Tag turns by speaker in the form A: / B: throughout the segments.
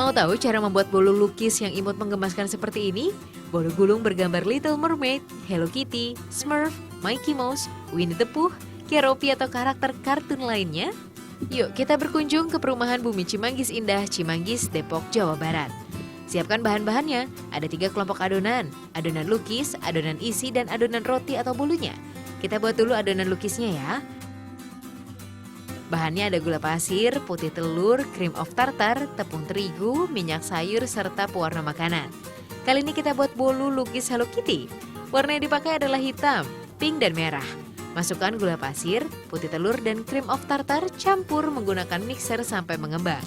A: Mau tahu cara membuat bolu lukis yang imut menggemaskan seperti ini? Bolu gulung bergambar Little Mermaid, Hello Kitty, Smurf, Mickey Mouse, Winnie the Pooh, Keropi atau karakter kartun lainnya? Yuk kita berkunjung ke perumahan Bumi Cimanggis Indah, Cimanggis, Depok, Jawa Barat. Siapkan bahan-bahannya, ada 3 kelompok adonan lukis, adonan isi, dan adonan roti atau bolunya. Kita buat dulu adonan lukisnya ya. Bahannya ada gula pasir, putih telur, cream of tartar, tepung terigu, minyak sayur, serta pewarna makanan. Kali ini kita buat bolu lukis Hello Kitty. Warna yang dipakai adalah hitam, pink, dan merah. Masukkan gula pasir, putih telur, dan cream of tartar, campur menggunakan mixer sampai mengembang.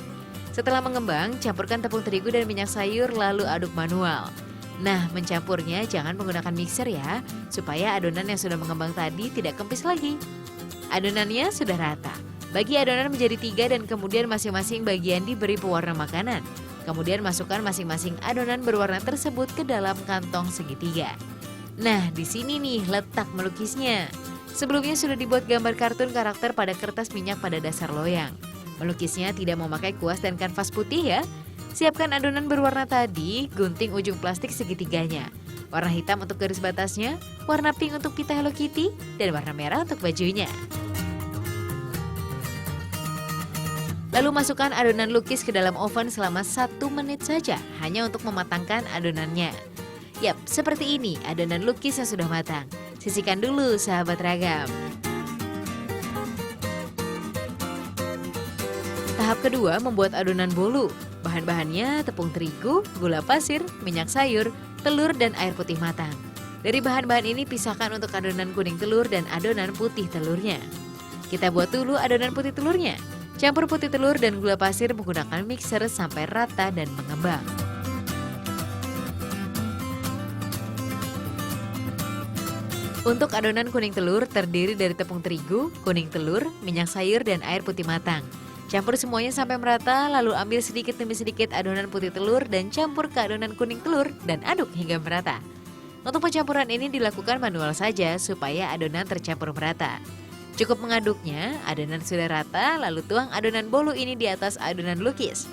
A: Setelah mengembang, campurkan tepung terigu dan minyak sayur lalu aduk manual. Nah, mencampurnya jangan menggunakan mixer ya, supaya adonan yang sudah mengembang tadi tidak kempis lagi. Adonannya sudah rata. Bagi adonan menjadi 3 dan kemudian masing-masing bagian diberi pewarna makanan. Kemudian masukkan masing-masing adonan berwarna tersebut ke dalam kantong segitiga. Nah, di sini nih letak melukisnya. Sebelumnya sudah dibuat gambar kartun karakter pada kertas minyak pada dasar loyang. Melukisnya tidak memakai kuas dan kanvas putih ya. Siapkan adonan berwarna tadi, gunting ujung plastik segitiganya. Warna hitam untuk garis batasnya, warna pink untuk pita Hello Kitty, dan warna merah untuk bajunya. Lalu masukkan adonan lukis ke dalam oven selama 1 menit saja, hanya untuk mematangkan adonannya. Yap, seperti ini adonan lukis yang sudah matang. Sisihkan dulu sahabat ragam. Tahap kedua membuat adonan bolu. Bahan-bahannya tepung terigu, gula pasir, minyak sayur, telur, dan air putih matang. Dari bahan-bahan ini pisahkan untuk adonan kuning telur dan adonan putih telurnya. Kita buat dulu adonan putih telurnya. Campur putih telur dan gula pasir menggunakan mixer sampai rata dan mengembang. Untuk adonan kuning telur terdiri dari tepung terigu, kuning telur, minyak sayur, dan air putih matang. Campur semuanya sampai merata, lalu ambil sedikit demi sedikit adonan putih telur dan campur ke adonan kuning telur dan aduk hingga merata. Untuk pencampuran ini dilakukan manual saja supaya adonan tercampur merata. Cukup mengaduknya, adonan sudah rata, lalu tuang adonan bolu ini di atas adonan lukis.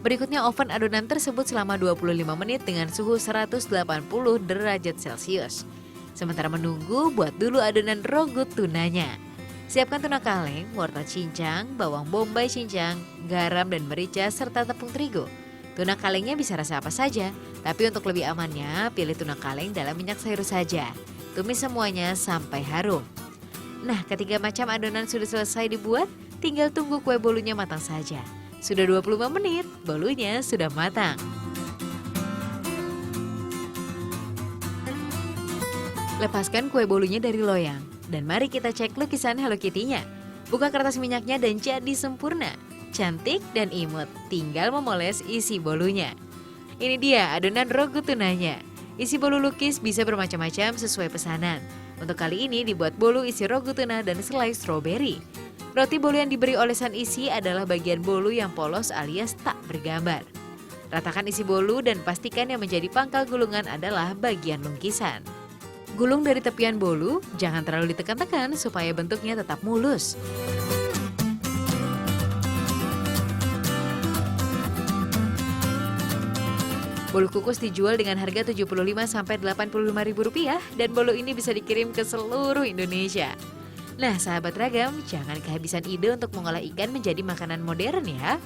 A: Berikutnya oven adonan tersebut selama 25 menit dengan suhu 180 derajat Celcius. Sementara menunggu, buat dulu adonan rogut tunanya. Siapkan tuna kaleng, wortel cincang, bawang bombay cincang, garam dan merica, serta tepung terigu. Tuna kalengnya bisa rasa apa saja, tapi untuk lebih amannya, pilih tuna kaleng dalam minyak sayur saja. Tumis semuanya sampai harum. Nah, ketiga macam adonan sudah selesai dibuat, tinggal tunggu kue bolunya matang saja. Sudah 25 menit, bolunya sudah matang. Lepaskan kue bolunya dari loyang, dan mari kita cek lukisan Hello Kitty-nya. Buka kertas minyaknya dan jadi sempurna. Cantik dan imut, tinggal memoles isi bolunya. Ini dia adonan rogu tunanya. Isi bolu lukis bisa bermacam-macam sesuai pesanan. Untuk kali ini dibuat bolu isi rogu tuna dan selai stroberi. Roti bolu yang diberi olesan isi adalah bagian bolu yang polos alias tak bergambar. Ratakan isi bolu dan pastikan yang menjadi pangkal gulungan adalah bagian lukisan. Gulung dari tepian bolu, jangan terlalu ditekan-tekan supaya bentuknya tetap mulus. Bolu kukus dijual dengan harga Rp75.000–Rp85.000 dan bolu ini bisa dikirim ke seluruh Indonesia. Nah, sahabat ragam, jangan kehabisan ide untuk mengolah ikan menjadi makanan modern ya.